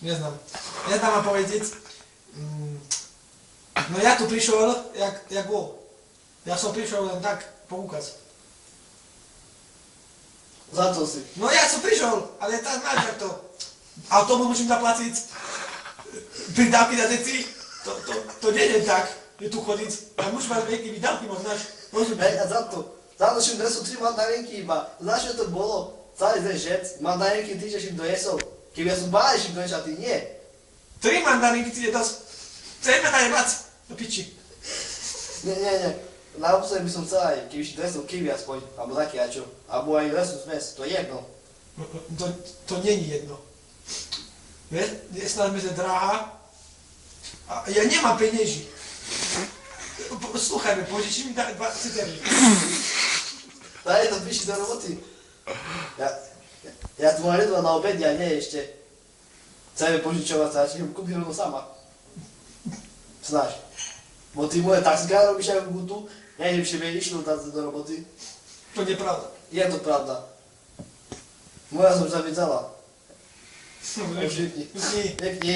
Neznám. Neznám vám povedať. No ja tu prišiel, jak bol. Ja som prišiel len tak poukaz. Za to si. No ja som prišiel, ale tak máš jak to. Autobus musím zaplatiť. Pridávky na deti. To nie je tak, je tu chodiť. A musím mať nejaké výdavky, možnáš. Hej, a za to šim dresu 3 mandarinky iba. Znaš, čo to bolo? Celý ten žec, mandarinky ty, že šim dojesol. Keby ja som bále šim dojesol, a ty nie. 3 mandarinky ti je dosť. Chceme najebať do piči. Nie. Naopak by som chcel aj, keby šim dojesol kiwi aspoň, alebo taký a čo. Alebo aj lesnú smes, to je jedno. To není jedno. Vieš, snáď mi sa dráha. A ja nemám penieži. Sluchaj mi, požiči mi 20 eur. Daj to píši do roboty. Ja tu mám jedva na obed, a nie ešte. Chceme požičovať sa, či kúpim rovno sama. Znáš. Bo ty moje taxika robíš aj v gutu, ja idem ešte išlo do roboty. To nie je pravda. Je to pravda. Moja som zavedzala. Nepni. Nepni.